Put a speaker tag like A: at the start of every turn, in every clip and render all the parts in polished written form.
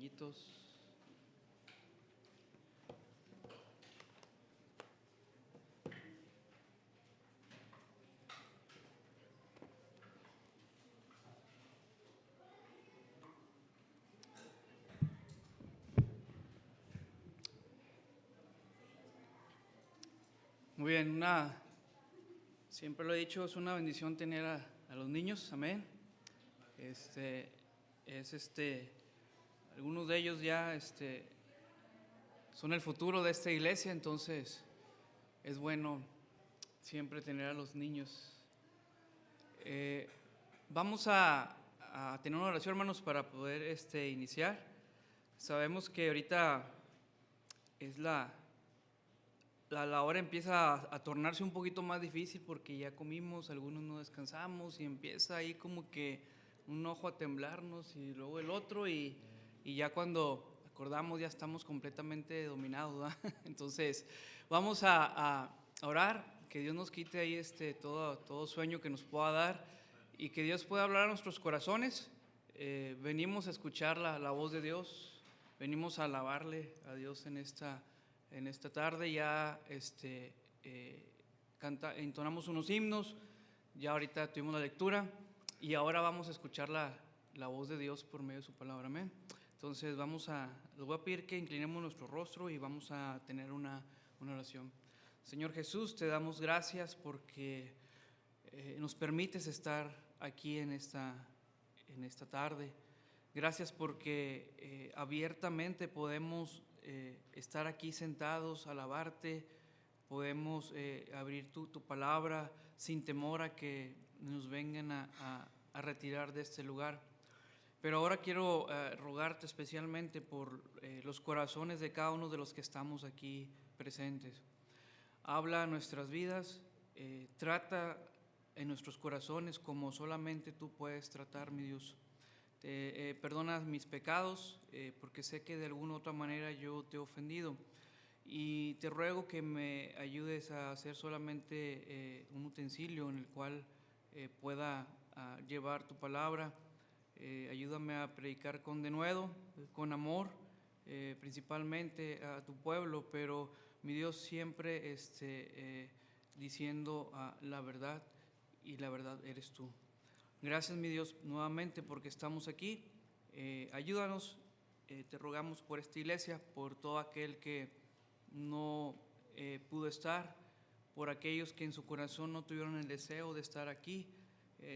A: amiguitos. Muy bien, siempre lo he dicho, es una bendición tener a los niños, amén. Algunos de ellos ya son el futuro de esta iglesia, entonces es bueno siempre tener a los niños. Vamos a tener una oración, hermanos, para poder iniciar. Sabemos que ahorita es la hora empieza a tornarse un poquito más difícil porque ya comimos, algunos no descansamos y empieza ahí como que un ojo a temblarnos y luego el otro y ya cuando acordamos ya estamos completamente dominados, ¿verdad? Entonces vamos a orar, que Dios nos quite ahí todo sueño que nos pueda dar y que Dios pueda hablar a nuestros corazones. Venimos a escuchar la voz de Dios, venimos a alabarle a Dios en esta tarde. Ya entonamos unos himnos, ya ahorita tuvimos la lectura y ahora vamos a escuchar la voz de Dios por medio de su palabra, amén. Entonces les voy a pedir que inclinemos nuestro rostro y vamos a tener una oración. Señor Jesús, te damos gracias porque nos permites estar aquí en esta tarde. Gracias porque abiertamente podemos estar aquí sentados, alabarte, podemos abrir tu palabra sin temor a que nos vengan a retirar de este lugar. Pero ahora quiero rogarte especialmente por los corazones de cada uno de los que estamos aquí presentes. Habla a nuestras vidas, trata en nuestros corazones como solamente tú puedes tratar, mi Dios. Perdona mis pecados, porque sé que de alguna u otra manera yo te he ofendido. Y te ruego que me ayudes a ser solamente un utensilio en el cual pueda llevar tu palabra. Ayúdame a predicar con denuedo, con amor, principalmente a tu pueblo, pero mi Dios siempre diciendo la verdad, y la verdad eres tú. Gracias, mi Dios, nuevamente porque estamos aquí. Ayúdanos, te rogamos por esta iglesia, por todo aquel que no pudo estar, por aquellos que en su corazón no tuvieron el deseo de estar aquí.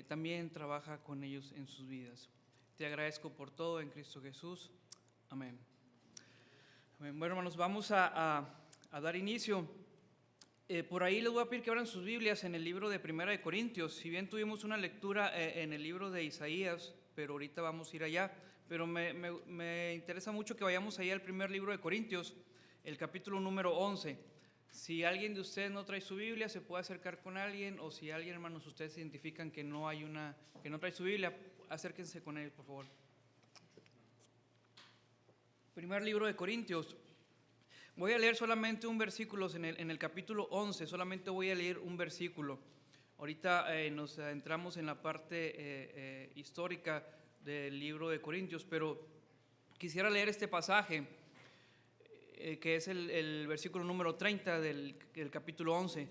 A: También trabaja con ellos en sus vidas. Te agradezco por todo en Cristo Jesús. Amén. Amén. Bueno, hermanos, vamos a dar inicio. Por ahí les voy a pedir que abran sus Biblias en el libro de Primera de Corintios. Si bien tuvimos una lectura en el libro de Isaías, pero ahorita vamos a ir allá. Pero me interesa mucho que vayamos allá al primer libro de Corintios, el capítulo número 11. Si alguien de ustedes no trae su Biblia, se puede acercar con alguien, o si alguien, hermanos, ustedes identifican que no trae su Biblia, acérquense con él, por favor. Primer libro de Corintios. Voy a leer solamente un versículo en el capítulo 11, solamente voy a leer un versículo. Ahorita nos adentramos en la parte histórica del libro de Corintios, pero quisiera leer este pasaje, que es el versículo número 30 del capítulo 11.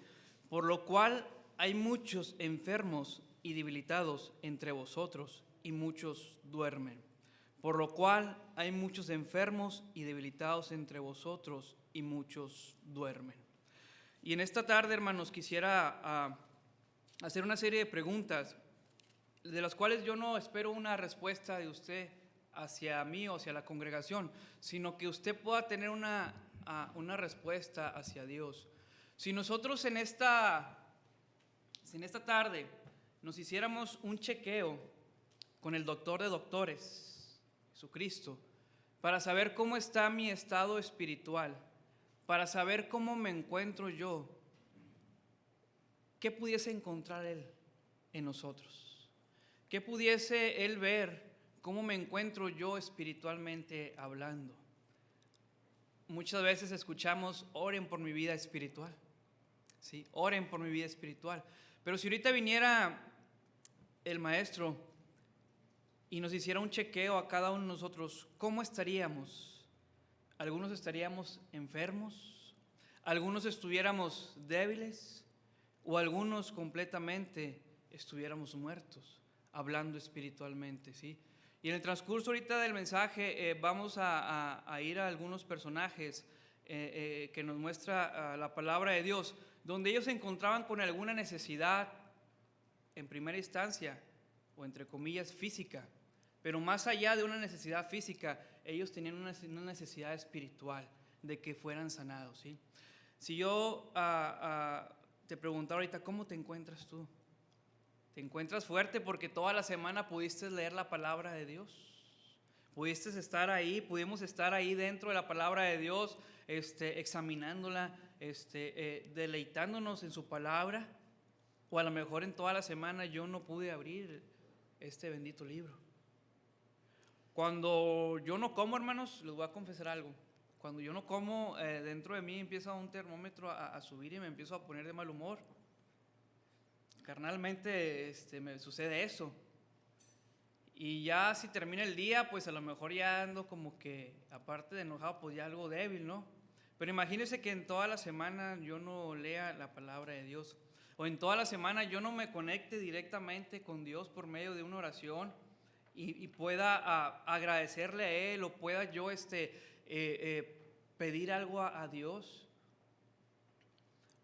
A: Por lo cual hay muchos enfermos y debilitados entre vosotros, y muchos duermen. Por lo cual hay muchos enfermos y debilitados entre vosotros, y muchos duermen. Y en esta tarde, hermanos, quisiera hacer una serie de preguntas, de las cuales yo no espero una respuesta de usted hacia mí o hacia la congregación, sino que usted pueda tener una respuesta hacia Dios. Si nosotros en esta tarde nos hiciéramos un chequeo con el doctor de doctores, Jesucristo, para saber cómo está mi estado espiritual, para saber cómo me encuentro yo, ¿qué pudiese encontrar Él en nosotros? ¿Qué pudiese Él ver cómo me encuentro yo espiritualmente hablando? Muchas veces escuchamos, oren por mi vida espiritual. Sí, oren por mi vida espiritual. Pero si ahorita viniera el maestro y nos hiciera un chequeo a cada uno de nosotros, ¿cómo estaríamos? Algunos estaríamos enfermos, algunos estuviéramos débiles o algunos completamente estuviéramos muertos, hablando espiritualmente, ¿sí? Y en el transcurso ahorita del mensaje vamos a ir a algunos personajes que nos muestra la palabra de Dios, donde ellos se encontraban con alguna necesidad en primera instancia, o entre comillas física, pero más allá de una necesidad física, ellos tenían una necesidad espiritual de que fueran sanados, ¿sí? Si yo te preguntara ahorita, ¿cómo te encuentras tú? ¿Te encuentras fuerte porque toda la semana pudiste leer la palabra de Dios? ¿Pudiste estar ahí? ¿Pudimos estar ahí dentro de la palabra de Dios, examinándola, deleitándonos en su palabra? O a lo mejor en toda la semana yo no pude abrir este bendito libro. Cuando yo no como, hermanos, les voy a confesar algo. Cuando yo no como, dentro de mí empieza un termómetro a subir y me empiezo a poner de mal humor. Carnalmente me sucede eso. Y ya si termina el día, pues a lo mejor ya ando como que, aparte de enojado, pues ya algo débil, ¿no? Pero imagínense que en toda la semana yo no lea la palabra de Dios. O en toda la semana yo no me conecte directamente con Dios por medio de una oración y pueda agradecerle a Él o pueda yo pedir algo a Dios.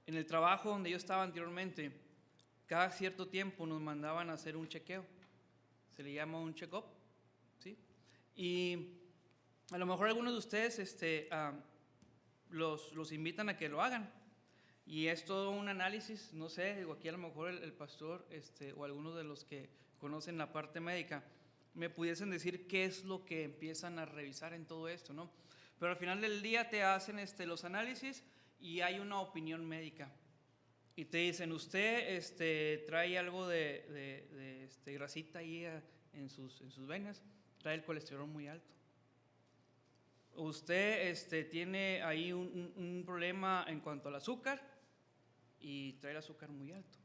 A: En el trabajo donde yo estaba anteriormente, cada cierto tiempo nos mandaban a hacer un chequeo. Se le llama un check-up, ¿sí? Y a lo mejor algunos de ustedes los invitan a que lo hagan. Y es todo un análisis, no sé, digo, aquí a lo mejor el pastor o algunos de los que conocen la parte médica me pudiesen decir qué es lo que empiezan a revisar en todo esto, ¿no? Pero al final del día te hacen los análisis y hay una opinión médica. Y te dicen, usted trae algo de grasita ahí en sus venas, trae el colesterol muy alto. Usted tiene ahí un problema en cuanto al azúcar y trae el azúcar muy alto.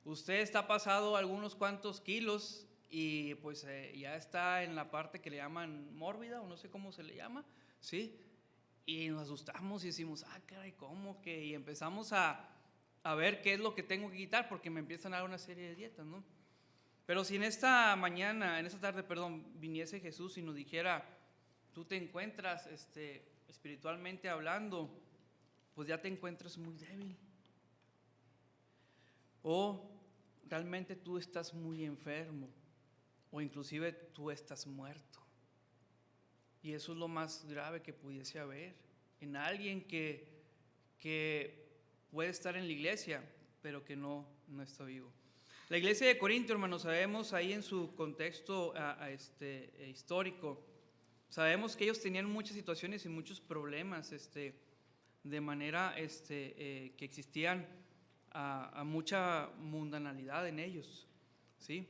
A: Usted está pasado algunos cuantos kilos y pues ya está en la parte que le llaman mórbida o no sé cómo se le llama, ¿sí? Y nos asustamos y decimos, caray, ¿cómo que? Y empezamos a ver qué es lo que tengo que quitar porque me empiezan a dar una serie de dietas, ¿no? Pero si en esta tarde, viniese Jesús y nos dijera, tú te encuentras espiritualmente hablando, pues ya te encuentras muy débil. O realmente tú estás muy enfermo, o inclusive tú estás muerto. Y eso es lo más grave que pudiese haber en alguien que puede estar en la iglesia, pero que no está vivo. La iglesia de Corinto, hermanos, sabemos ahí en su contexto histórico, sabemos que ellos tenían muchas situaciones y muchos problemas, de manera que existían a mucha mundanalidad en ellos, ¿sí?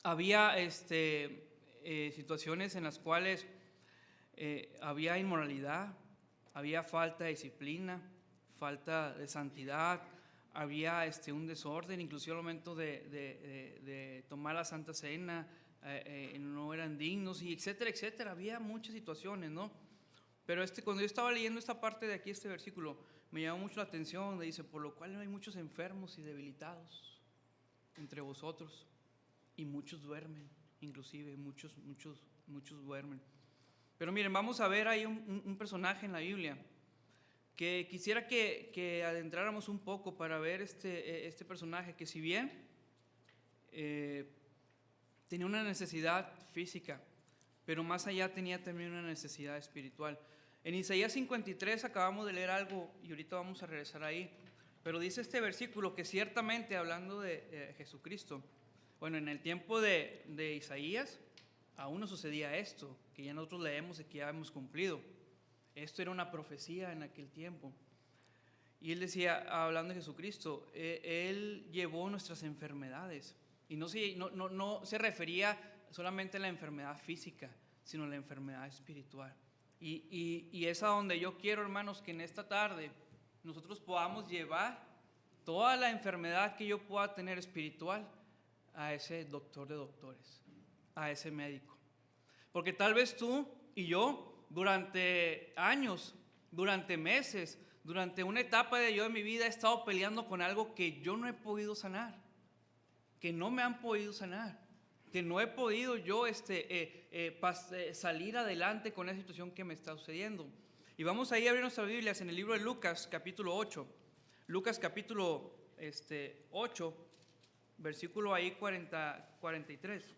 A: Había situaciones en las cuales había inmoralidad, había falta de disciplina, falta de santidad, había un desorden, inclusive al momento de tomar la Santa Cena, no eran dignos, y etcétera, etcétera. Había muchas situaciones, ¿no? Pero cuando yo estaba leyendo esta parte de aquí, este versículo, me llamó mucho la atención, donde dice, por lo cual no hay muchos enfermos y debilitados entre vosotros, y muchos duermen, inclusive muchos duermen. Pero miren, vamos a ver ahí un personaje en la Biblia que quisiera que adentráramos un poco para ver este personaje que, si bien tenía una necesidad física, pero más allá tenía también una necesidad espiritual. En Isaías 53 acabamos de leer algo y ahorita vamos a regresar ahí, pero dice este versículo que ciertamente, hablando de Jesucristo, bueno, en el tiempo de Isaías aún no sucedía esto, que ya nosotros leemos y que ya hemos cumplido. Esto era una profecía en aquel tiempo. Y él decía, hablando de Jesucristo, Él llevó nuestras enfermedades. Y no se refería solamente a la enfermedad física, sino a la enfermedad espiritual. Y es a donde yo quiero, hermanos, que en esta tarde nosotros podamos llevar toda la enfermedad que yo pueda tener espiritual a ese doctor de doctores, a ese médico. Porque tal vez tú y yo durante años, durante meses, durante una etapa de mi vida he estado peleando con algo que yo no he podido sanar, que no me han podido sanar, que no he podido yo salir adelante con esa situación que me está sucediendo. Y vamos ahí a abrir nuestras Biblias en el libro de Lucas, capítulo 8. Lucas, capítulo 8, versículo ahí 43.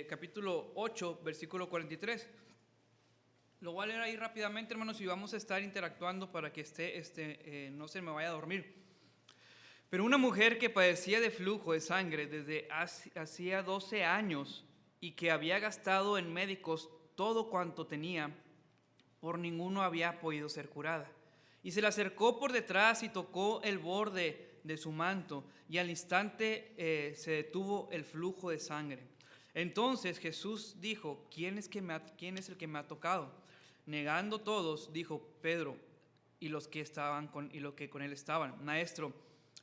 A: Capítulo 8, versículo 43. Lo voy a leer ahí rápidamente, hermanos, y vamos a estar interactuando para que no se me vaya a dormir. Pero una mujer que padecía de flujo de sangre desde hacía 12 años y que había gastado en médicos todo cuanto tenía, por ninguno había podido ser curada. Y se le acercó por detrás y tocó el borde de su manto, y al instante se detuvo el flujo de sangre. Entonces Jesús dijo: ¿Quién es el que me ha tocado? Negando todos, dijo Pedro y los que con él estaban: Maestro,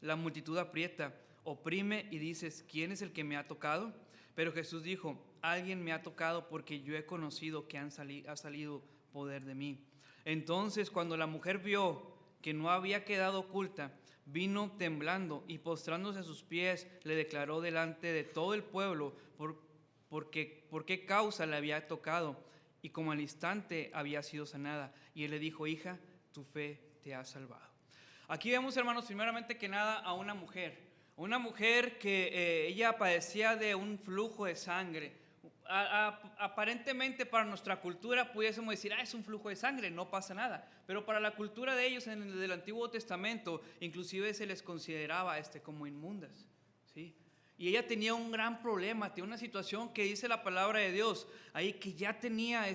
A: la multitud aprieta, oprime, y dices: ¿Quién es el que me ha tocado? Pero Jesús dijo: Alguien me ha tocado, porque yo he conocido que ha salido poder de mí. Entonces, cuando la mujer vio que no había quedado oculta, vino temblando y postrándose a sus pies le declaró delante de todo el pueblo por qué causa le había tocado y cómo al instante había sido sanada. Y él le dijo: Hija, tu fe te ha salvado. Aquí vemos, hermanos, primeramente que nada a una mujer que ella padecía de un flujo de sangre. Aparentemente para nuestra cultura pudiésemos decir: es un flujo de sangre, no pasa nada. Pero para la cultura de ellos en el Antiguo Testamento, inclusive se les consideraba como inmundas, ¿sí? Y ella tenía un gran problema, tenía una situación que dice la palabra de Dios ahí, que ya tenía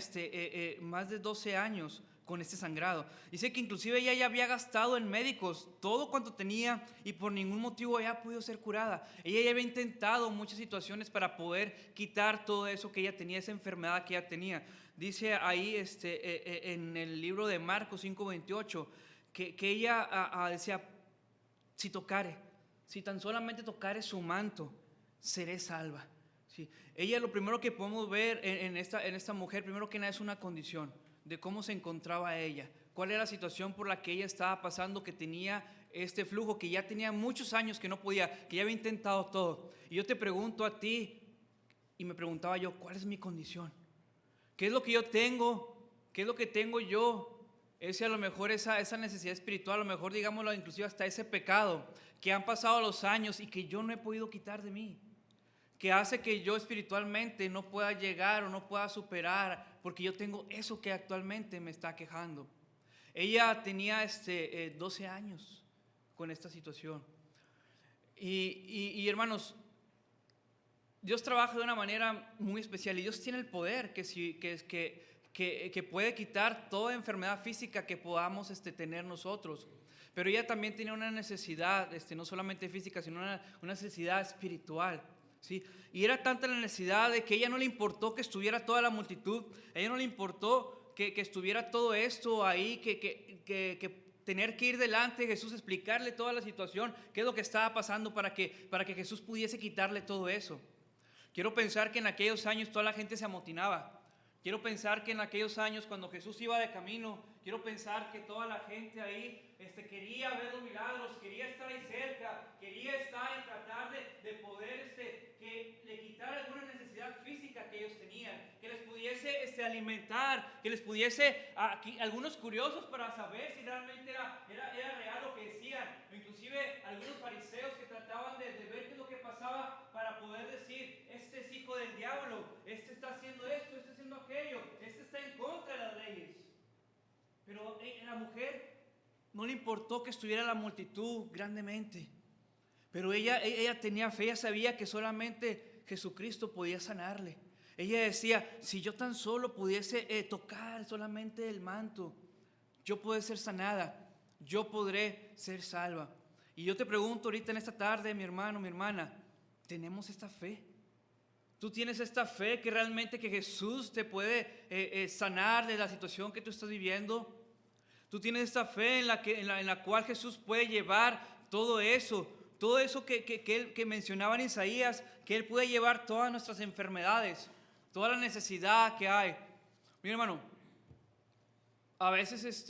A: más de 12 años con este sangrado. Dice que inclusive ella ya había gastado en médicos todo cuanto tenía y por ningún motivo había podido ser curada. Ella ya había intentado muchas situaciones para poder quitar todo eso que ella tenía, esa enfermedad que ella tenía. Dice ahí en el libro de Marcos 5:28 que ella decía: si tan solamente tocare su manto, seré salva. ¿Sí? Ella, lo primero que podemos ver en esta mujer, primero que nada, es una condición de cómo se encontraba ella, cuál era la situación por la que ella estaba pasando, que tenía este flujo, que ya tenía muchos años que no podía, que ya había intentado todo. Y yo te pregunto a ti, y me preguntaba yo: ¿cuál es mi condición? ¿Qué es lo que yo tengo? ¿Qué es lo que tengo yo? A lo mejor esa necesidad espiritual, a lo mejor digámoslo, inclusive hasta ese pecado que han pasado los años y que yo no he podido quitar de mí, que hace que yo espiritualmente no pueda llegar o no pueda superar, porque yo tengo eso que actualmente me está quejando. Ella tenía 12 años con esta situación. Y hermanos, Dios trabaja de una manera muy especial, y Dios tiene el poder que puede quitar toda enfermedad física que podamos tener nosotros. Pero ella también tenía una necesidad, no solamente física, sino una necesidad espiritual. ¿Sí? Y era tanta la necesidad de que a ella no le importó que estuviera toda la multitud, a ella no le importó que estuviera todo esto ahí, que tener que ir delante de Jesús, explicarle toda la situación, qué es lo que estaba pasando para que Jesús pudiese quitarle todo eso. Quiero pensar que en aquellos años toda la gente se amotinaba. Quiero pensar que en aquellos años, cuando Jesús iba de camino, quiero pensar que toda la gente ahí quería ver los milagros, quería estar ahí cerca, quería estar y tratar de poder que le quitara alguna necesidad física que ellos tenían, que les pudiese alimentar, que les pudiese, algunos curiosos para saber si realmente era real lo que decían, o inclusive algunos fariseos que trataban de ver qué es lo que pasaba para poder decir: este es hijo del diablo, este está haciendo esto, este está haciendo aquello, este está en contra de las leyes. Pero la mujer no le importó que estuviera la multitud grandemente, pero ella tenía fe, ella sabía que solamente Jesucristo podía sanarle. Ella decía: si yo tan solo pudiese tocar solamente el manto, yo podré ser sanada, yo podré ser salva. Y yo te pregunto ahorita en esta tarde, mi hermano, mi hermana, ¿tenemos esta fe? ¿Tú tienes esta fe que realmente que Jesús te puede sanar de la situación que tú estás viviendo? ¿Tú tienes esta fe en la cual Jesús puede llevar todo eso, todo eso que mencionaba en Isaías, que Él puede llevar todas nuestras enfermedades, toda la necesidad que hay. Mi hermano, a veces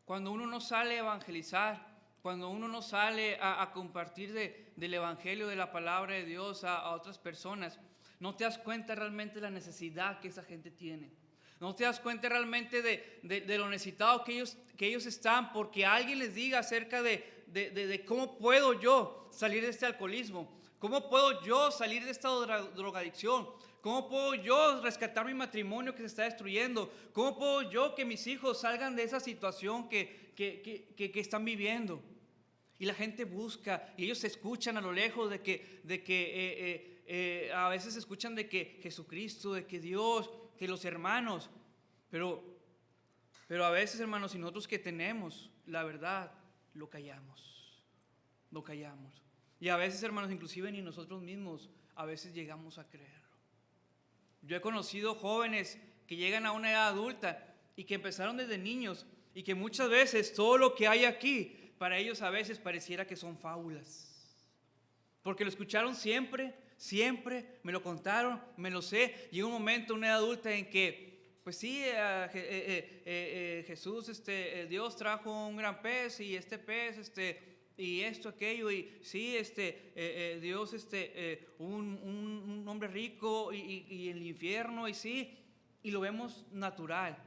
A: cuando uno no sale a evangelizar, cuando uno no sale a compartir del evangelio, de la palabra de Dios a otras personas, no te das cuenta realmente de la necesidad que esa gente tiene. No te das cuenta realmente de lo necesitados que ellos están, porque alguien les diga acerca de cómo puedo yo salir de este alcoholismo, cómo puedo yo salir de esta drogadicción, cómo puedo yo rescatar mi matrimonio que se está destruyendo, cómo puedo yo que mis hijos salgan de esa situación que están viviendo. Y la gente busca, y ellos escuchan a lo lejos de que a veces escuchan de que Jesucristo, de que Dios, que los hermanos, pero a veces, hermanos, y nosotros que tenemos la verdad, lo callamos. Y a veces, hermanos, inclusive ni nosotros mismos a veces llegamos a creerlo. Yo he conocido jóvenes que llegan a una edad adulta y que empezaron desde niños y que muchas veces todo lo que hay aquí para ellos a veces pareciera que son fábulas, porque lo escucharon siempre, me lo contaron, me lo sé. Llega un momento, una edad adulta en que, pues sí, Jesús, Dios trajo un gran pez y este pez, y esto, aquello, y sí, Dios, un hombre rico y el infierno, y sí, y lo vemos natural.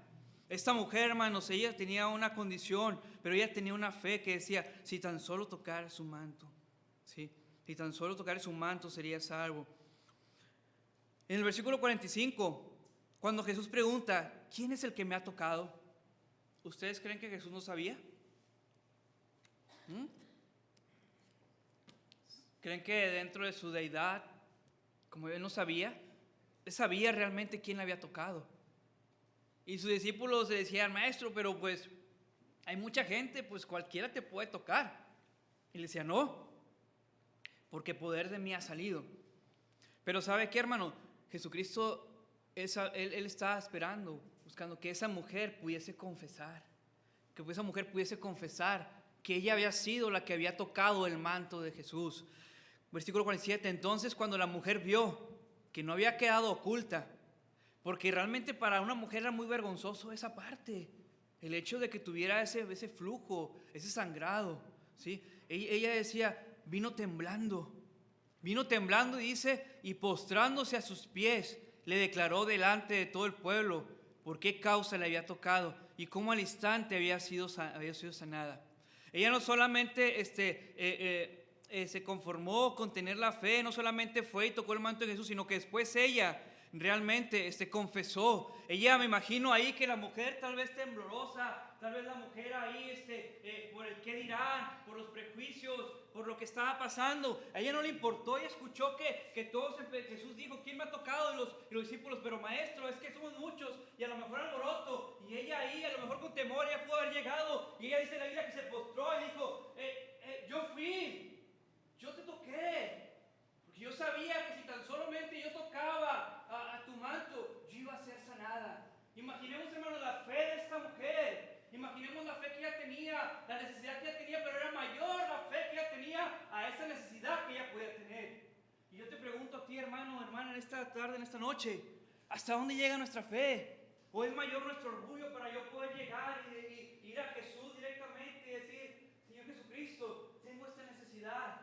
A: Esta mujer, hermanos, ella tenía una condición, pero ella tenía una fe que decía, si tan solo tocara su manto, ¿sí? Si tan solo tocara su manto sería salvo. En el versículo 45, cuando Jesús pregunta, ¿quién es el que me ha tocado? ¿Ustedes creen que Jesús no sabía? ¿Creen que dentro de su deidad, como él no sabía, él sabía realmente quién le había tocado? Y sus discípulos le decían, maestro, pero pues hay mucha gente, pues cualquiera te puede tocar. Y le decía, no, porque poder de mí ha salido. Pero ¿sabe qué, hermano? Jesucristo, él estaba esperando, buscando que esa mujer pudiese confesar, que ella había sido la que había tocado el manto de Jesús. Versículo 47, entonces cuando la mujer vio que no había quedado oculta, porque realmente para una mujer era muy vergonzoso esa parte, el hecho de que tuviera ese flujo, ese sangrado, ¿sí? Ella decía, vino temblando y dice, y postrándose a sus pies, le declaró delante de todo el pueblo por qué causa le había tocado y cómo al instante había sido sanada. Ella no solamente se conformó con tener la fe, no solamente fue y tocó el manto de Jesús, sino que después ella realmente confesó. Ella, me imagino ahí que la mujer tal vez temblorosa, tal vez la mujer ahí por el qué dirán, por los prejuicios, por lo que estaba pasando, a ella no le importó. Ella escuchó que todos, Jesús dijo, ¿quién me ha tocado? Y los discípulos, pero maestro, es que somos muchos y a lo mejor alboroto. Y ella ahí, a lo mejor con temor, ella pudo haber llegado, y ella dice en la Biblia que se postró y dijo, yo fui, yo te toqué, porque yo sabía que si tan solamente yo tocaba a tu manto, yo iba a ser sanada. Imaginemos, hermanos, la fe de esta mujer. Imaginemos la fe que ella tenía, la necesidad que ella tenía, pero era mayor la fe que ella tenía a esa necesidad que ella podía tener. Y yo te pregunto a ti, hermano, hermana, en esta tarde, en esta noche, ¿hasta dónde llega nuestra fe? ¿O es mayor nuestro orgullo para yo poder llegar y ir a Jesús directamente y decir, Señor Jesucristo, tengo esta necesidad?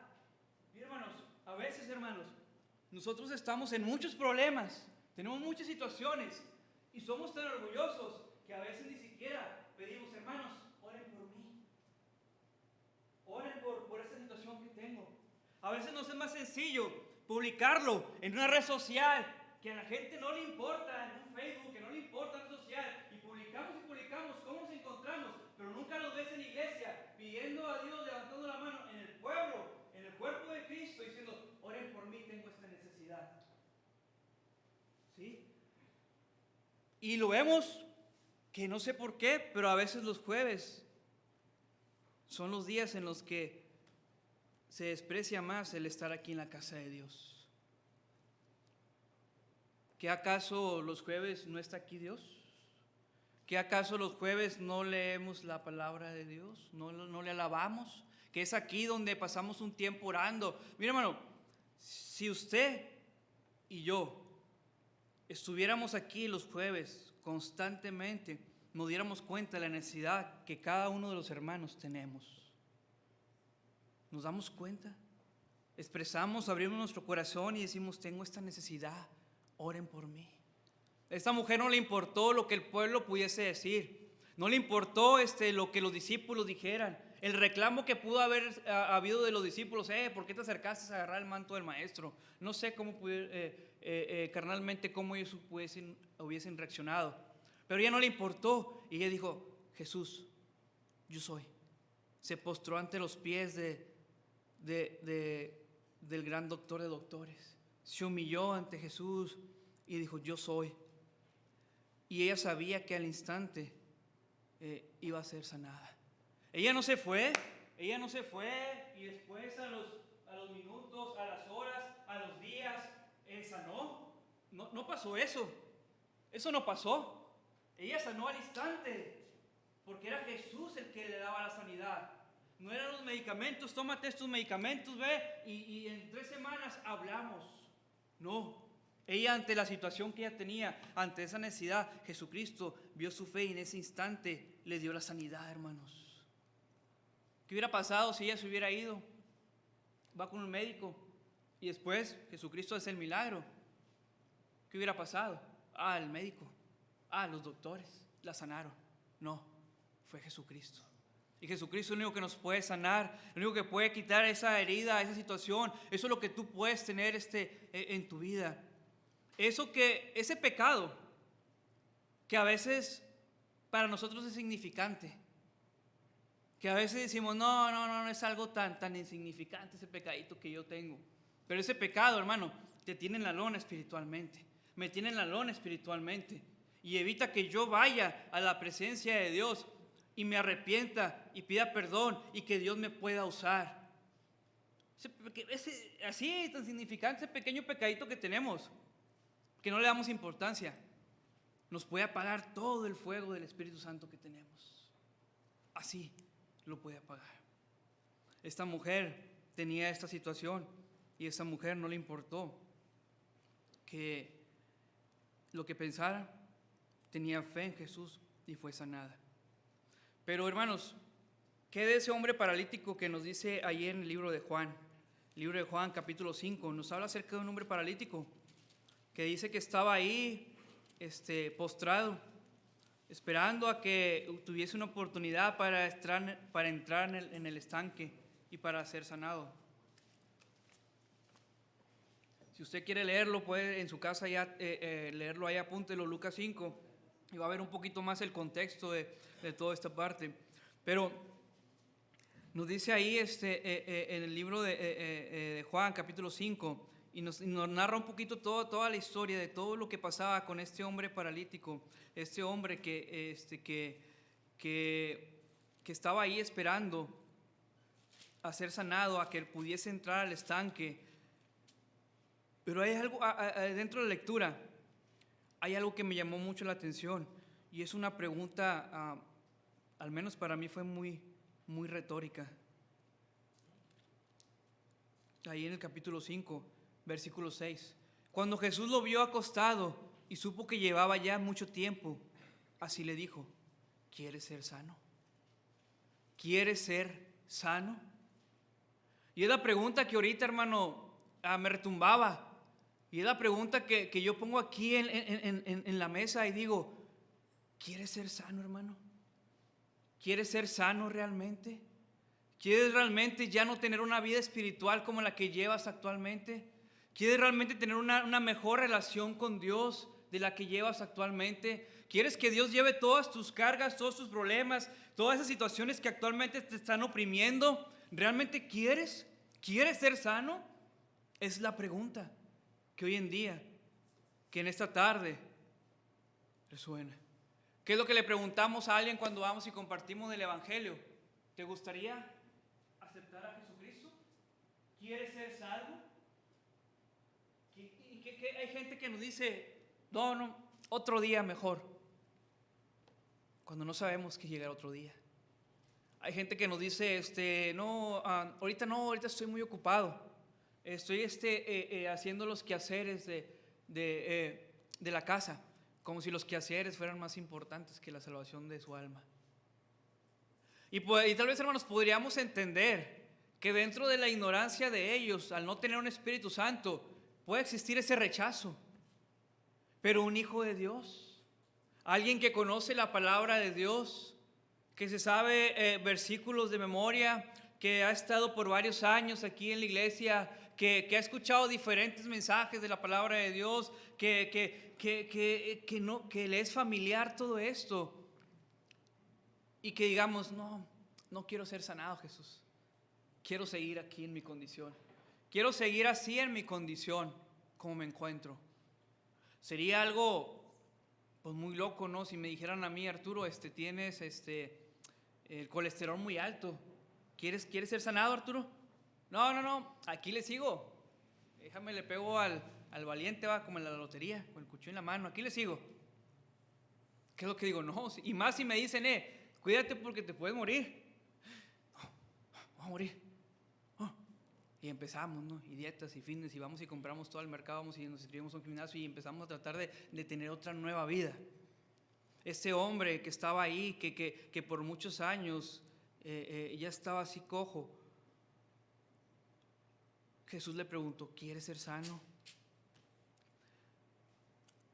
A: Y hermanos, a veces, hermanos, nosotros estamos en muchos problemas, tenemos muchas situaciones y somos tan orgullosos que a veces ni siquiera pedimos, hermanos, oren por mí, oren por esta situación que tengo. A veces nos es más sencillo publicarlo en una red social que a la gente no le importa, en un Facebook que no le importa, en red social, y publicamos cómo nos encontramos, pero nunca nos ves en la iglesia pidiendo a Dios, levantando la mano en el pueblo, en el cuerpo de Cristo, diciendo, oren por mí, tengo esta necesidad. ¿Sí? Y lo vemos que no sé por qué, pero a veces los jueves son los días en los que se desprecia más el estar aquí en la casa de Dios. ¿Qué acaso los jueves no está aquí Dios? ¿Qué acaso los jueves no leemos la palabra de Dios? ¿No le alabamos, que es aquí donde pasamos un tiempo orando. Mira, hermano, si usted y yo estuviéramos aquí los jueves constantemente, nos diéramos cuenta de la necesidad que cada uno de los hermanos tenemos. ¿Nos damos cuenta? Expresamos, abrimos nuestro corazón y decimos: tengo esta necesidad, oren por mí. A esta mujer no le importó lo que el pueblo pudiese decir, no le importó lo que los discípulos dijeran, el reclamo que pudo haber habido de los discípulos: ¿por qué te acercaste a agarrar el manto del maestro? No sé cómo carnalmente cómo ellos hubiesen reaccionado, pero a ella no le importó y ella dijo: Jesús, yo soy. Se postró ante los pies del gran doctor de doctores, se humilló ante Jesús y dijo: yo soy. Y ella sabía que al instante iba a ser sanada. Ella no se fue y después a los minutos, a las horas, a los días, sanó. No pasó eso. Eso no pasó. Ella sanó al instante, porque era Jesús el que le daba la sanidad. No eran los medicamentos: tómate estos medicamentos, ve, y en 3 semanas hablamos. No. Ella, ante la situación que ella tenía, ante esa necesidad, Jesucristo vio su fe y en ese instante le dio la sanidad, hermanos. ¿Qué hubiera pasado si ella se hubiera ido? Va con un médico y después Jesucristo hace el milagro. ¿Qué hubiera pasado? El médico, los doctores la sanaron. No, fue Jesucristo. Y Jesucristo es lo único que nos puede sanar, lo único que puede quitar esa herida, esa situación. Eso es lo que tú puedes tener en tu vida. Ese pecado que a veces para nosotros es insignificante, que a veces decimos: no es algo tan insignificante ese pecadito que yo tengo. Pero ese pecado, hermano, te tiene en la lona espiritualmente, me tiene en la lona espiritualmente, y evita que yo vaya a la presencia de Dios y me arrepienta y pida perdón y que Dios me pueda usar. Así tan significante, ese pequeño pecadito que tenemos, que no le damos importancia, nos puede apagar todo el fuego del Espíritu Santo que tenemos. Así lo puede apagar. Esta mujer tenía esta situación y a esta mujer no le importó que lo que pensara, tenía fe en Jesús y fue sanada. Pero, hermanos, ¿qué de ese hombre paralítico que nos dice ahí en el libro de Juan? El libro de Juan, capítulo 5, nos habla acerca de un hombre paralítico que dice que estaba ahí postrado, esperando a que tuviese una oportunidad para entrar en el estanque y para ser sanado. Si usted quiere leerlo, puede en su casa ya leerlo ahí, apúntelo, Lucas 5, y va a ver un poquito más el contexto de toda esta parte. Pero nos dice ahí en el libro de Juan, capítulo 5, y nos narra un poquito toda la historia de todo lo que pasaba con este hombre paralítico, este hombre que estaba ahí esperando a ser sanado, a que él pudiese entrar al estanque. Pero hay algo dentro de la lectura, hay algo que me llamó mucho la atención, y es una pregunta, al menos para mí fue muy, muy retórica. Ahí en el capítulo 5, versículo 6. Cuando Jesús lo vio acostado y supo que llevaba ya mucho tiempo, así le dijo: ¿quieres ser sano? ¿Quieres ser sano? Y es la pregunta que ahorita, hermano, me retumbaba. Y es la pregunta que yo pongo aquí en la mesa y digo: ¿quieres ser sano, hermano? ¿Quieres ser sano realmente? ¿Quieres realmente ya no tener una vida espiritual como la que llevas actualmente? ¿Quieres realmente tener una mejor relación con Dios de la que llevas actualmente? ¿Quieres que Dios lleve todas tus cargas, todos tus problemas, todas esas situaciones que actualmente te están oprimiendo? ¿Realmente quieres? ¿Quieres ser sano? Es la pregunta que hoy en día, que en esta tarde resuena. ¿Qué es lo que le preguntamos a alguien cuando vamos y compartimos el Evangelio? ¿Te gustaría aceptar a Jesucristo? ¿Quieres ser salvo? Hay gente que nos dice: no, otro día mejor, cuando no sabemos que llegará otro día. Hay gente que nos dice, no, ahorita no, ahorita estoy muy ocupado. Estoy haciendo los quehaceres de la casa, como si los quehaceres fueran más importantes que la salvación de su alma. Y tal vez, hermanos, podríamos entender que dentro de la ignorancia de ellos, al no tener un Espíritu Santo, puede existir ese rechazo. Pero un hijo de Dios, alguien que conoce la palabra de Dios, que se sabe versículos de memoria, que ha estado por varios años aquí en la iglesia, que ha escuchado diferentes mensajes de la palabra de Dios, que le es familiar todo esto, y que digamos, no quiero ser sanado, Jesús. Quiero seguir aquí en mi condición. Quiero seguir así en mi condición, como me encuentro. Sería algo pues muy loco, ¿no? Si me dijeran a mí, Arturo, tienes el colesterol muy alto. ¿Quieres ser sanado, Arturo? No, aquí le sigo. Déjame, le pego al valiente, va, como en la lotería, con el cuchillo en la mano. Aquí le sigo. ¿Qué es lo que digo? No, y más si me dicen, cuídate porque te puedes morir. Vamos a morir. Y empezamos, ¿no? Y dietas y fitness, y vamos y compramos todo el mercado, vamos y nos inscribimos a un gimnasio y empezamos a tratar de tener otra nueva vida. Este hombre que estaba ahí, que por muchos años ya estaba así cojo, Jesús le preguntó, ¿quieres ser sano?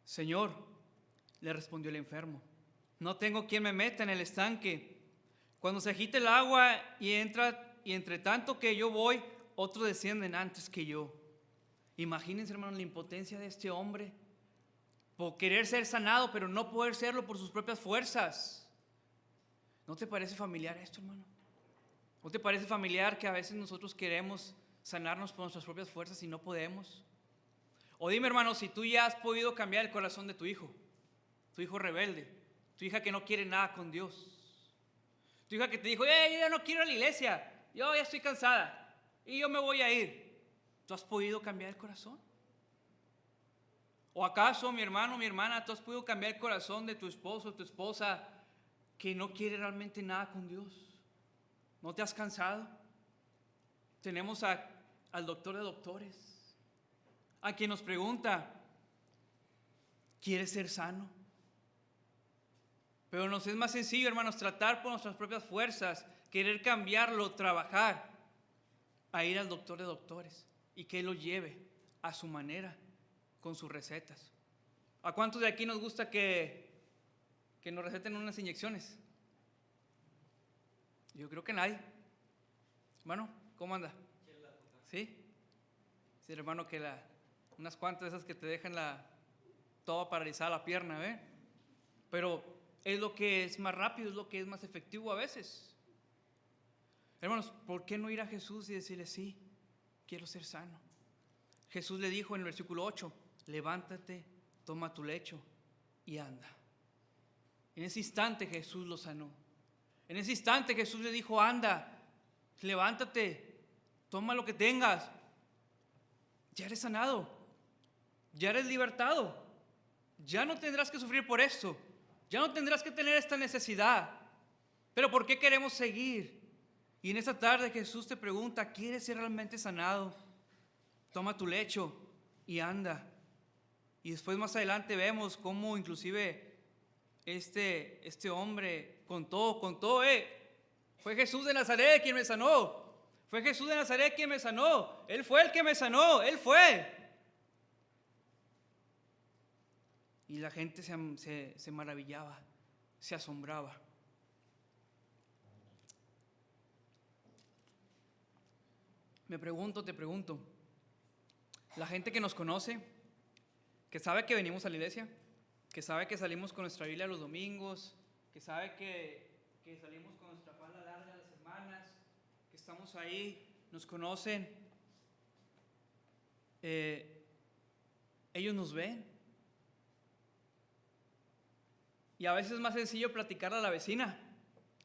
A: Señor, le respondió el enfermo, no tengo quien me meta en el estanque. Cuando se agite el agua y entre tanto que yo voy, otros descienden antes que yo. Imagínense, hermanos, la impotencia de este hombre por querer ser sanado, pero no poder serlo por sus propias fuerzas. ¿No te parece familiar esto, hermano? ¿No te parece familiar que a veces nosotros queremos sanarnos por nuestras propias fuerzas y no podemos? O dime, hermano, si tú ya has podido cambiar el corazón de tu hijo rebelde, tu hija que no quiere nada con Dios, tu hija que te dijo, yo ya no quiero ir a la iglesia, yo ya estoy cansada y yo me voy a ir. ¿Tú has podido cambiar el corazón? ¿O acaso, mi hermano, mi hermana, tú has podido cambiar el corazón de tu esposo, tu esposa, que no quiere realmente nada con Dios? ¿No te has cansado? Tenemos al doctor de doctores, a quien nos pregunta, ¿quieres ser sano? Pero nos es más sencillo, hermanos, tratar por nuestras propias fuerzas, querer cambiarlo, trabajar, a ir al doctor de doctores y que él lo lleve a su manera, con sus recetas. ¿A cuántos de aquí nos gusta que nos receten unas inyecciones? Yo creo que nadie. Hermano, ¿cómo anda? ¿Sí? Sí, hermano, que unas cuantas de esas que te dejan toda paralizada la pierna, ¿ve? Pero es lo que es más rápido, es lo que es más efectivo a veces. Hermanos, ¿por qué no ir a Jesús y decirle, sí, quiero ser sano? Jesús le dijo en el versículo 8, levántate, toma tu lecho y anda. En ese instante Jesús lo sanó. En ese instante Jesús le dijo, anda, levántate, toma lo que tengas. Ya eres sanado, ya eres libertado, ya no tendrás que sufrir por esto, ya no tendrás que tener esta necesidad. Pero ¿por qué queremos seguir? Y en esta tarde Jesús te pregunta, ¿quieres ser realmente sanado? Toma tu lecho y anda. Y después más adelante vemos cómo inclusive este hombre contó, fue Jesús de Nazaret quien me sanó. Fue Jesús de Nazaret quien me sanó. Él fue el que me sanó, Él fue. Y la gente se maravillaba, se asombraba. Te pregunto, la gente que nos conoce, que sabe que venimos a la iglesia, que sabe que salimos con nuestra Biblia los domingos, que sabe que salimos con nuestra falda larga las semanas, que estamos ahí, nos conocen, ellos nos ven. Y a veces es más sencillo platicarle a la vecina.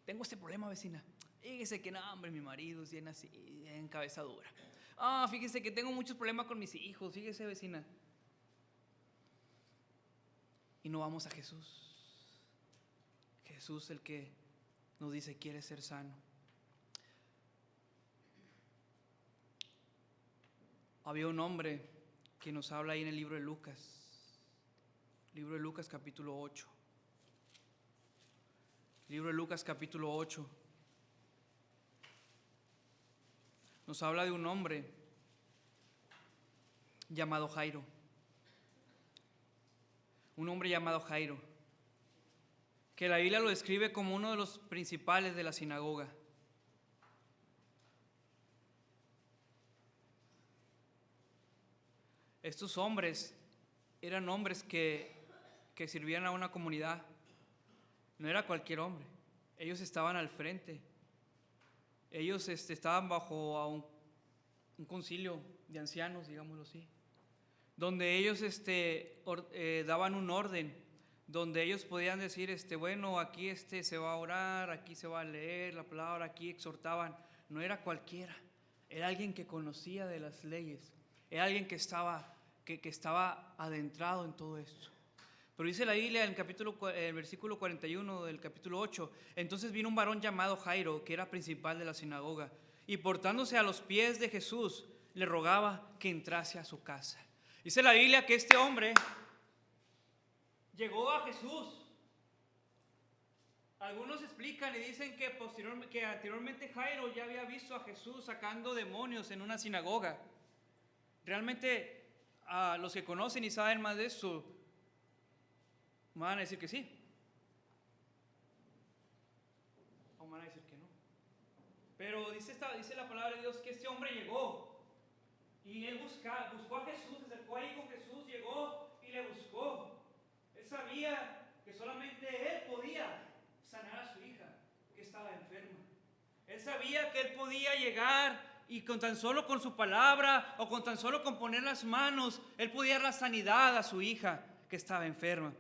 A: Tengo este problema, vecina. Fíjese que no, hombre, mi marido es bien así, en cabeza dura. Fíjese que tengo muchos problemas con mis hijos, fíjese, vecina. Y no vamos a Jesús. Jesús el que nos dice, ¿quieres ser sano? había un hombre que nos habla ahí en el libro de Lucas capítulo 8. Libro de Lucas capítulo 8. Nos habla de un hombre llamado Jairo. Un hombre llamado Jairo, que la Biblia lo describe como uno de los principales de la sinagoga. Estos hombres eran hombres que sirvían a una comunidad. No era cualquier hombre. Ellos estaban al frente. Ellos estaban bajo a un concilio de ancianos, digámoslo así, donde ellos daban un orden, donde ellos podían decir, bueno, aquí se va a orar, aquí se va a leer la palabra, aquí exhortaban. No era cualquiera, era alguien que conocía de las leyes, era alguien que estaba adentrado en todo esto. Pero dice la Biblia en el versículo 41 del capítulo 8, entonces vino un varón llamado Jairo, que era principal de la sinagoga, y portándose a los pies de Jesús, le rogaba que entrase a su casa. Dice la Biblia que este hombre llegó a Jesús. Algunos explican y dicen que anteriormente Jairo ya había visto a Jesús sacando demonios en una sinagoga. Realmente, a los que conocen y saben más de eso, me van a decir que sí, o me van a decir que no. Pero dice la palabra de Dios que este hombre llegó y él buscó a Jesús, se acercó ahí con Jesús, llegó y le buscó. Él sabía que solamente él podía sanar a su hija que estaba enferma. Él sabía que él podía llegar y con tan solo con su palabra o con tan solo con poner las manos, él podía dar la sanidad a su hija que estaba enferma.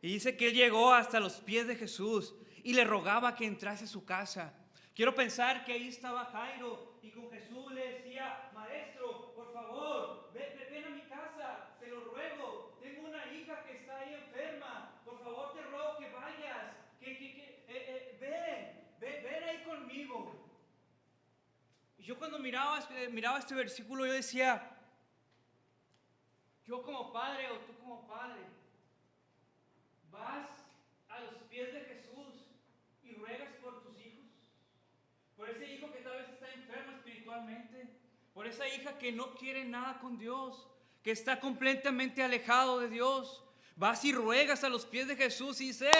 A: Y dice que él llegó hasta los pies de Jesús y le rogaba que entrase a su casa. Quiero pensar que ahí estaba Jairo y con Jesús le decía, maestro, por favor, ven a mi casa, te lo ruego. Tengo una hija que está ahí enferma, por favor te ruego que vayas, ven ahí conmigo. Y yo cuando miraba este versículo, yo decía, yo como padre o tú como padre, vas a los pies de Jesús y ruegas por tus hijos, por ese hijo que tal vez está enfermo espiritualmente, por esa hija que no quiere nada con Dios, que está completamente alejado de Dios. Vas y ruegas a los pies de Jesús y dices,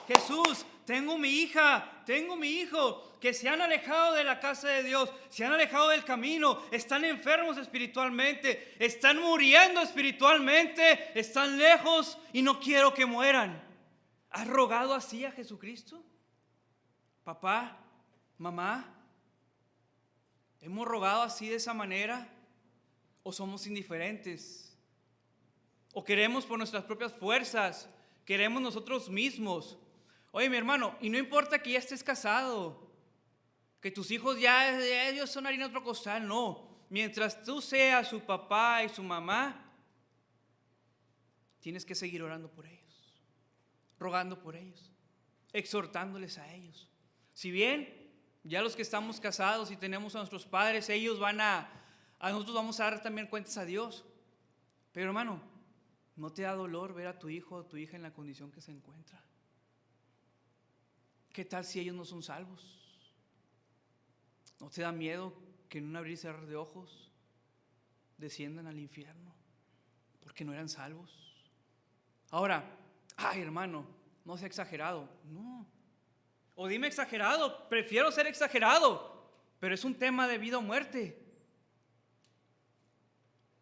A: Jesús, tengo mi hija, tengo mi hijo, que se han alejado de la casa de Dios, se han alejado del camino, están enfermos espiritualmente, están muriendo espiritualmente, están lejos y no quiero que mueran. ¿Has rogado así a Jesucristo? Papá, mamá, ¿hemos rogado así de esa manera? ¿O somos indiferentes? ¿O queremos por nuestras propias fuerzas? ¿Queremos nosotros mismos? Oye, mi hermano, y no importa que ya estés casado, que tus hijos ya ellos son harina de otro costal, no. Mientras tú seas su papá y su mamá, tienes que seguir orando por ellos, rogando por ellos, exhortándoles a ellos. Si bien ya los que estamos casados y tenemos a nuestros padres, ellos a nosotros vamos a dar también cuentas a Dios. Pero hermano, ¿no te da dolor ver a tu hijo o tu hija en la condición que se encuentra? ¿Qué tal si ellos no son salvos? ¿No te da miedo que en un abrir y cerrar de ojos desciendan al infierno porque no eran salvos? Ahora, hermano, no sea exagerado. No. O dime exagerado, prefiero ser exagerado, pero es un tema de vida o muerte.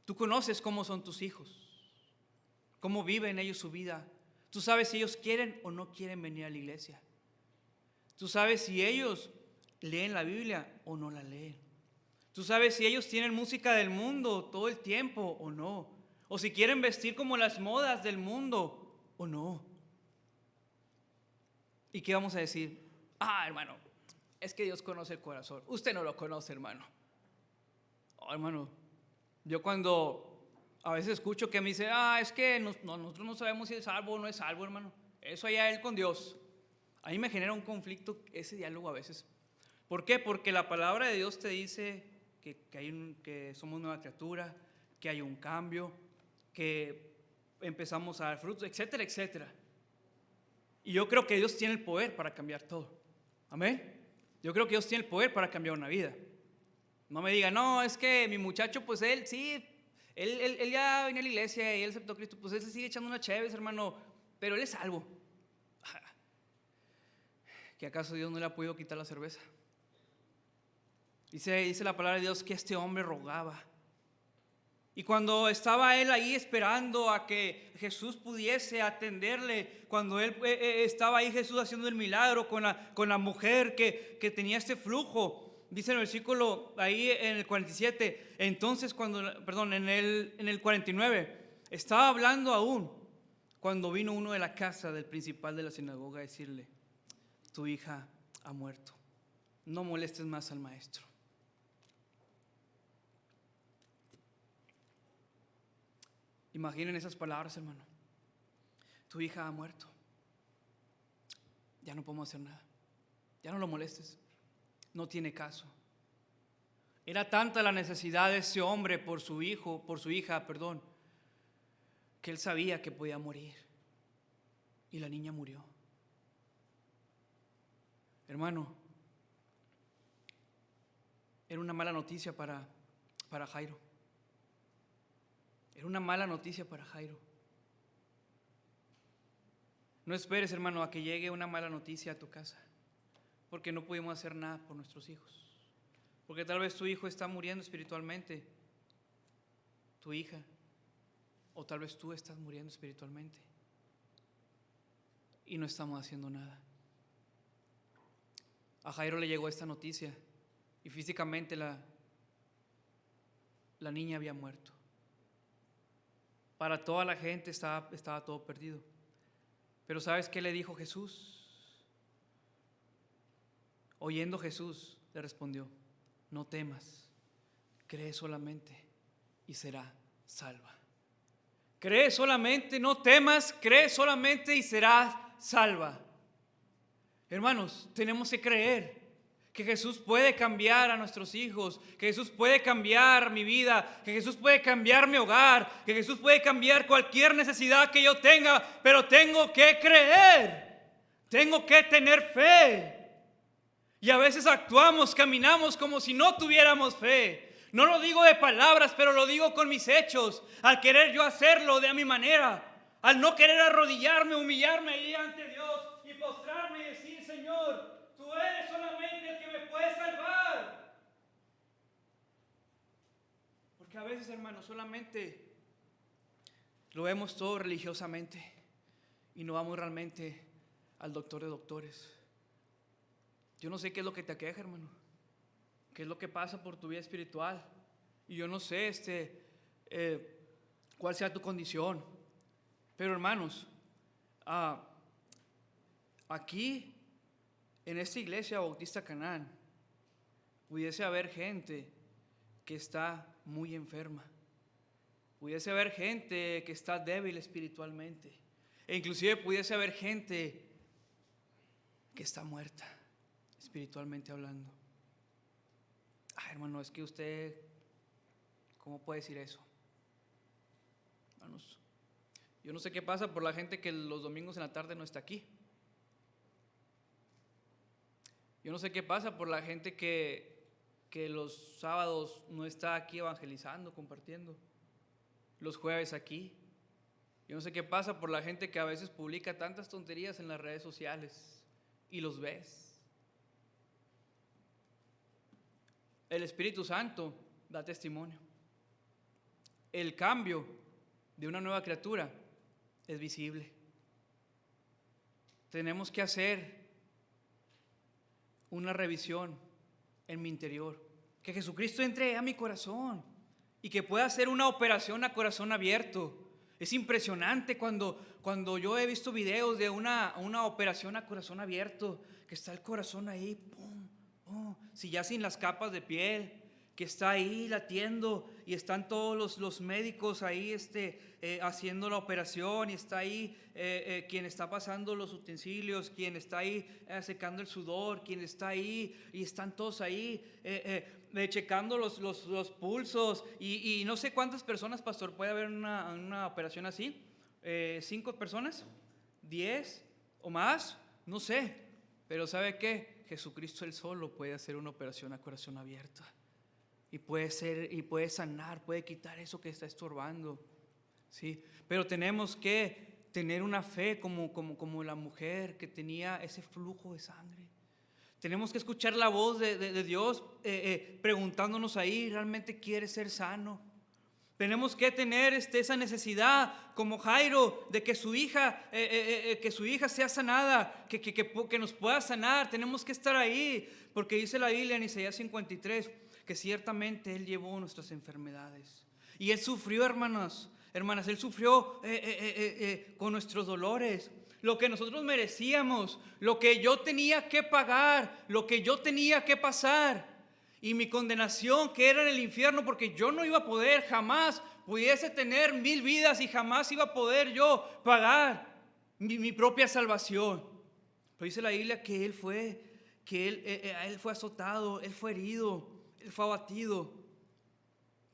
A: Tú conoces cómo son tus hijos, cómo viven ellos su vida. Tú sabes si ellos quieren o no quieren venir a la iglesia. Tú sabes si ellos leen la Biblia o no la leen. Tú sabes si ellos tienen música del mundo todo el tiempo o no. O si quieren vestir como las modas del mundo o no. ¿Y qué vamos a decir? Hermano, es que Dios conoce el corazón. Usted no lo conoce, hermano. Hermano, yo cuando a veces escucho que me dice, es que nosotros no sabemos si es salvo o no es salvo, hermano. Eso allá él con Dios. A mí me genera un conflicto ese diálogo a veces. ¿Por qué? Porque la palabra de Dios te dice que somos nueva criatura, que hay un cambio, que empezamos a dar frutos, etcétera, etcétera. Y yo creo que Dios tiene el poder para cambiar todo. Amén. Yo creo que Dios tiene el poder para cambiar una vida. No me diga, no, es que mi muchacho, pues él sí, él ya viene a la iglesia y él aceptó a Cristo, pues él se sigue echando una chévere, hermano, pero él es salvo. ¿Que acaso Dios no le ha podido quitar la cerveza? Dice la palabra de Dios que este hombre rogaba. Y cuando estaba él ahí esperando a que Jesús pudiese atenderle, cuando él estaba ahí Jesús haciendo el milagro con la mujer que tenía este flujo, dice en el versículo ahí en el 47, entonces en el 49, estaba hablando aún cuando vino uno de la casa del principal de la sinagoga a decirle, tu hija ha muerto, no molestes más al maestro. Imaginen esas palabras, hermano. Tu hija ha muerto. Ya no podemos hacer nada. Ya no lo molestes. No tiene caso. Era tanta la necesidad de ese hombre por su hija, que él sabía que podía morir. Y la niña murió. Hermano, era una mala noticia para Jairo. Era una mala noticia para Jairo. No esperes, hermano, a que llegue una mala noticia a tu casa, porque no pudimos hacer nada por nuestros hijos. Porque tal vez tu hijo está muriendo espiritualmente, tu hija, o tal vez tú estás muriendo espiritualmente y no estamos haciendo nada. A Jairo le llegó esta noticia y físicamente la niña había muerto. Para toda la gente estaba todo perdido. Pero ¿sabes qué le dijo Jesús? Oyendo Jesús, le respondió, no temas, cree solamente y será salva. Cree solamente, no temas, cree solamente y serás salva. Hermanos, tenemos que creer que Jesús puede cambiar a nuestros hijos, que Jesús puede cambiar mi vida, que Jesús puede cambiar mi hogar, que Jesús puede cambiar cualquier necesidad que yo tenga, pero tengo que creer, tengo que tener fe. Y a veces actuamos, caminamos como si no tuviéramos fe. No lo digo de palabras, pero lo digo con mis hechos, al querer yo hacerlo de mi manera, al no querer arrodillarme, humillarme ahí ante Dios y postrarme y decir, Señor, tú eres solamente el que me puede salvar. Porque a veces, hermanos, solamente lo vemos todo religiosamente y no vamos realmente al doctor de doctores. Yo no sé qué es lo que te aqueja, hermano, qué es lo que pasa por tu vida espiritual, y yo no sé cuál sea tu condición, pero hermanos, aquí en esta iglesia Bautista Canaán pudiese haber gente que está muy enferma, pudiese haber gente que está débil espiritualmente, e inclusive pudiese haber gente que está muerta espiritualmente hablando. Hermano, es que usted, ¿cómo puede decir eso? Hermanos, yo no sé qué pasa por la gente que los domingos en la tarde no está aquí. Yo no sé qué pasa por la gente que los sábados no está aquí evangelizando, compartiendo. Los jueves aquí. Yo no sé qué pasa por la gente que a veces publica tantas tonterías en las redes sociales y los ves. El Espíritu Santo da testimonio. El cambio de una nueva criatura es visible. Tenemos que hacer una revisión en mi interior. Que Jesucristo entre a mi corazón y que pueda hacer una operación a corazón abierto. Es impresionante cuando yo he visto videos de una operación a corazón abierto, que está el corazón ahí, pum, pum, si ya sin las capas de piel, que está ahí latiendo y están todos los médicos ahí haciendo la operación, y está ahí quien está pasando los utensilios, quien está ahí secando el sudor, quien está ahí, y están todos ahí checando los pulsos, y no sé cuántas personas, pastor, puede haber una operación así. 5 personas, 10 o más, no sé, pero ¿sabe qué? Jesucristo él solo puede hacer una operación a corazón abierto. Y puede sanar, puede quitar eso que está estorbando, ¿sí? Pero tenemos que tener una fe como la mujer que tenía ese flujo de sangre. Tenemos que escuchar la voz de Dios preguntándonos ahí, ¿realmente quieres ser sano? Tenemos que tener esa necesidad como Jairo de que su hija sea sanada, que nos pueda sanar. Tenemos que estar ahí, porque dice la Biblia en Isaías 53 que ciertamente Él llevó nuestras enfermedades. Y Él sufrió, hermanas, Él sufrió con nuestros dolores. Lo que nosotros merecíamos, lo que yo tenía que pagar, lo que yo tenía que pasar. Y mi condenación que era en el infierno, porque yo no iba a poder, jamás pudiese tener 1000 vidas y jamás iba a poder yo pagar mi propia salvación. Pero dice la Biblia que Él fue azotado, Él fue herido, Él fue abatido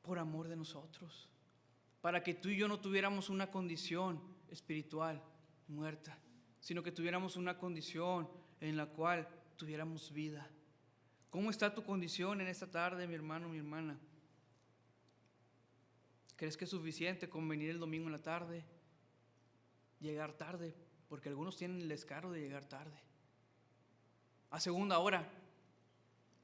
A: por amor de nosotros, para que tú y yo no tuviéramos una condición espiritual muerta, sino que tuviéramos una condición en la cual tuviéramos vida. ¿Cómo está tu condición en esta tarde, mi hermano, mi hermana? ¿Crees que es suficiente con venir el domingo en la tarde? Llegar tarde, porque algunos tienen el descaro de llegar tarde, a segunda hora,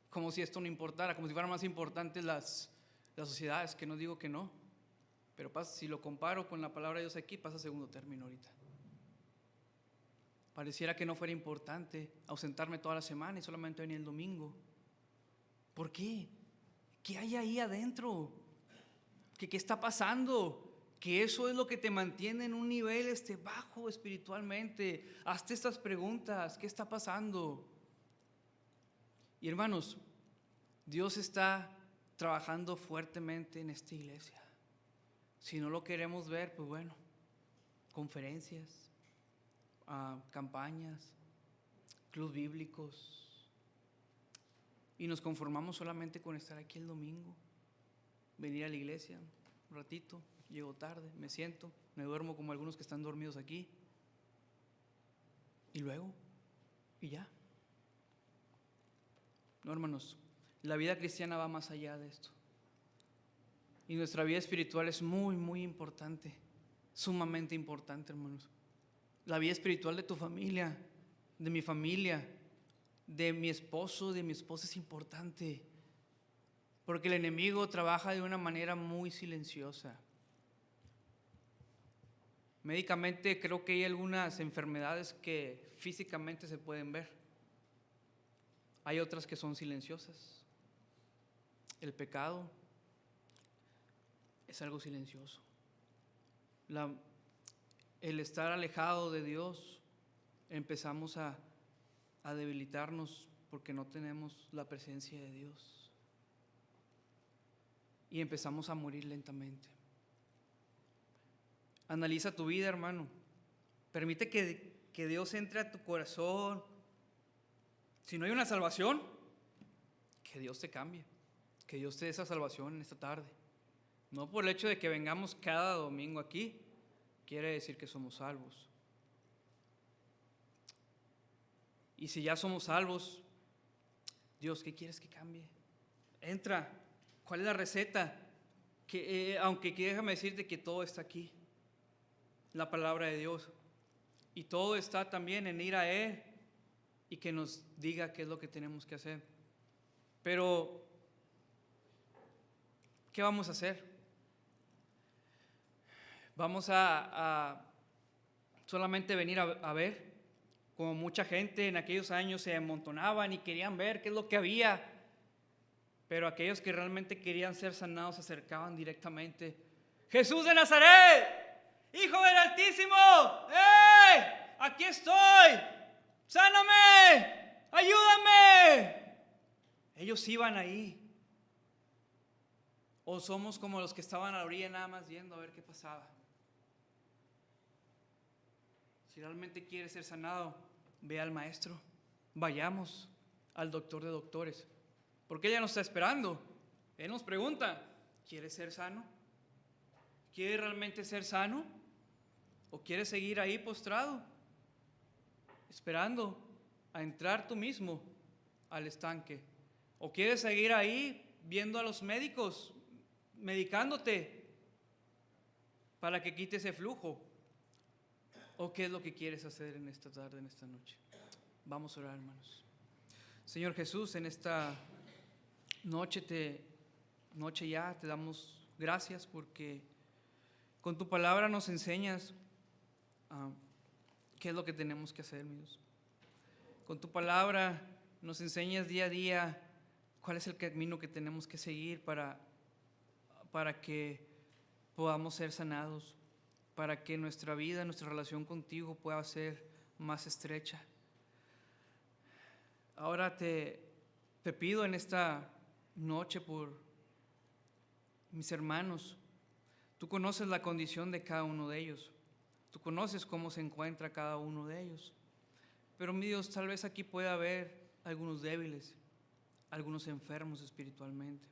A: como si esto no importara, como si fueran más importantes las sociedades, que no digo que no, pero si lo comparo con la palabra de Dios aquí, pasa a segundo término ahorita. Pareciera que no fuera importante ausentarme toda la semana y solamente venir el domingo. ¿Por qué? ¿Qué hay ahí adentro? ¿Qué está pasando? Que eso es lo que te mantiene en un nivel bajo espiritualmente. Hazte estas preguntas. ¿Qué está pasando? Y hermanos, Dios está trabajando fuertemente en esta iglesia. Si no lo queremos ver, pues bueno, conferencias, campañas, clubes bíblicos. Y nos conformamos solamente con estar aquí el domingo, venir a la iglesia un ratito, llego tarde, me siento, me duermo como algunos que están dormidos aquí, y luego, y ya. No, hermanos, la vida cristiana va más allá de esto. Y nuestra vida espiritual es muy, muy importante, sumamente importante, hermanos. La vida espiritual de tu familia, de mi familia, de mi esposo, de mi esposa es importante, porque el enemigo trabaja de una manera muy silenciosa. Médicamente creo que hay algunas enfermedades que físicamente se pueden ver, hay otras que son silenciosas. El pecado es algo silencioso. El estar alejado de Dios, empezamos a debilitarnos porque no tenemos la presencia de Dios. Y empezamos a morir lentamente. Analiza tu vida, hermano. Permite que Dios entre a tu corazón. Si no hay una salvación, que Dios te cambie. Que Dios te dé esa salvación en esta tarde. No por el hecho de que vengamos cada domingo aquí, quiere decir que somos salvos. Y si ya somos salvos, Dios, ¿qué quieres que cambie? Entra. ¿Cuál es la receta? Aunque déjame decirte que todo está aquí, la palabra de Dios, y todo está también en ir a Él y que nos diga qué es lo que tenemos que hacer. Pero ¿qué vamos a hacer? Vamos a solamente venir a ver, como mucha gente en aquellos años se amontonaban y querían ver qué es lo que había. Pero aquellos que realmente querían ser sanados se acercaban directamente. Jesús de Nazaret, Hijo del Altísimo, ¡hey! Aquí estoy, sáname, ayúdame. Ellos iban ahí ¿O somos como los que estaban a la orilla nada más viendo a ver qué pasaba? Si realmente quieres ser sanado, ve al maestro. Vayamos al doctor de doctores. Porque Él ya nos está esperando. Él nos pregunta, ¿quieres ser sano? ¿Quieres realmente ser sano? ¿O quieres seguir ahí postrado, esperando a entrar tú mismo al estanque? ¿O quieres seguir ahí viendo a los médicos, medicándote para que quite ese flujo? ¿O qué es lo que quieres hacer en esta tarde, en esta noche? Vamos a orar, hermanos. Señor Jesús, en esta noche ya te damos gracias porque con tu palabra nos enseñas qué es lo que tenemos que hacer, mi Dios. Con tu palabra nos enseñas día a día cuál es el camino que tenemos que seguir para que podamos ser sanados, para que nuestra vida, nuestra relación contigo pueda ser más estrecha. Ahora te pido en esta noche por mis hermanos. Tú conoces la condición de cada uno de ellos. Tú conoces cómo se encuentra cada uno de ellos. Pero mi Dios, tal vez aquí pueda haber algunos débiles, algunos enfermos espiritualmente.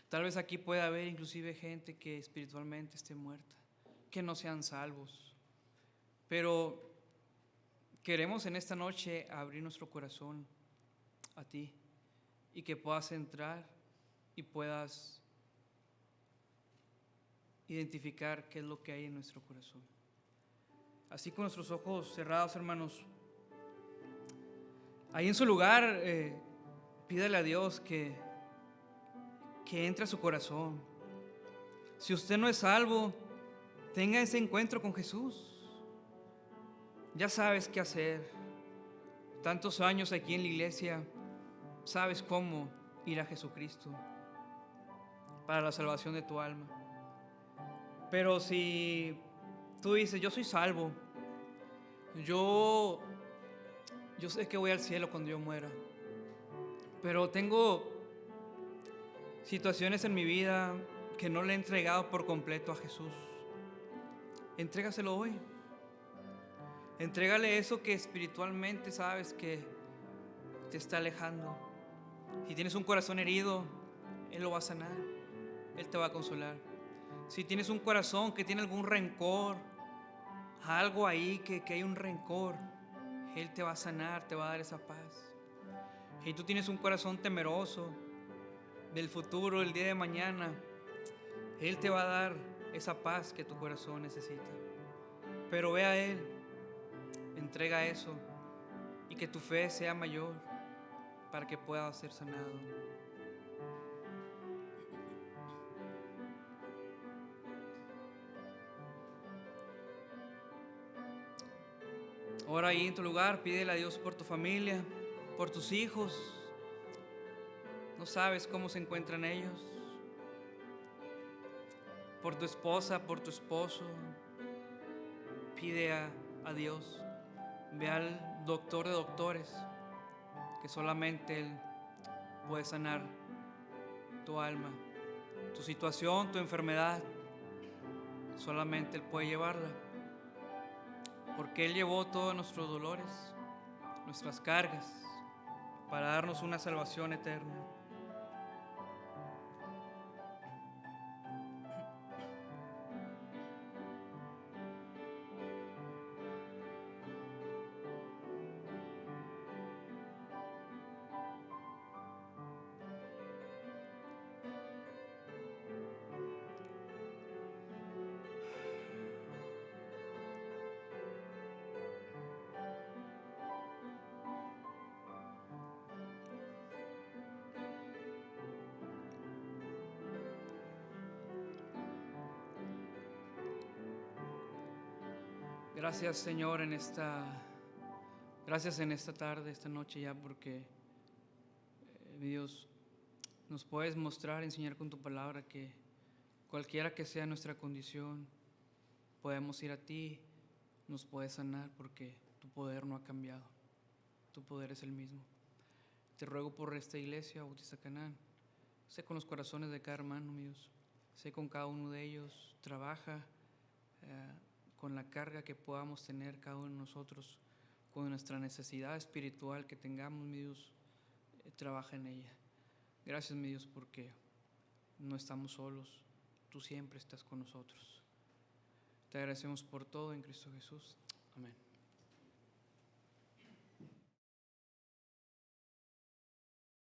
A: Tal vez aquí pueda haber inclusive gente que espiritualmente esté muerta, que no sean salvos. Pero queremos en esta noche abrir nuestro corazón a ti y que puedas entrar y puedas identificar qué es lo que hay en nuestro corazón. Así con nuestros ojos cerrados, hermanos, ahí en su lugar, pídale a Dios que entre a su corazón. Si usted no es salvo, tenga ese encuentro con Jesús. Ya sabes qué hacer. Tantos años aquí en la iglesia, sabes cómo ir a Jesucristo para la salvación de tu alma. Pero si tú dices, yo soy salvo, yo sé que voy al cielo cuando yo muera, pero tengo situaciones en mi vida que no le he entregado por completo a Jesús, entrégaselo hoy. Entrégale eso que espiritualmente sabes que te está alejando. Si tienes un corazón herido, Él lo va a sanar, Él te va a consolar. Si tienes un corazón que tiene algún rencor, algo ahí que hay un rencor, Él te va a sanar, te va a dar esa paz. Si tú tienes un corazón temeroso del futuro, el día de mañana, Él te va a dar esa paz que tu corazón necesita. Pero ve a Él, entrega eso y que tu fe sea mayor para que puedas ser sanado. Ahora ahí en tu lugar, pídele a Dios por tu familia, por tus hijos. No sabes cómo se encuentran ellos. Por tu esposa, por tu esposo. Pide a Dios. Ve al doctor de doctores, que solamente Él puede sanar tu alma, tu situación, tu enfermedad. Solamente Él puede llevarla. Porque Él llevó todos nuestros dolores, nuestras cargas, para darnos una salvación eterna. Gracias, Señor, gracias en esta tarde, esta noche ya, porque Dios, nos puedes mostrar, enseñar con tu palabra que cualquiera que sea nuestra condición, podemos ir a ti, nos puedes sanar porque tu poder no ha cambiado, tu poder es el mismo. Te ruego por esta iglesia Bautista Canaán, Sé con los corazones de cada hermano, mi Dios. Sé con cada uno de ellos. Trabaja con la carga que podamos tener cada uno de nosotros, con nuestra necesidad espiritual que tengamos, mi Dios. Trabaja en ella. Gracias, mi Dios, porque no estamos solos. Tú siempre estás con nosotros. Te agradecemos por todo en Cristo Jesús. Amén.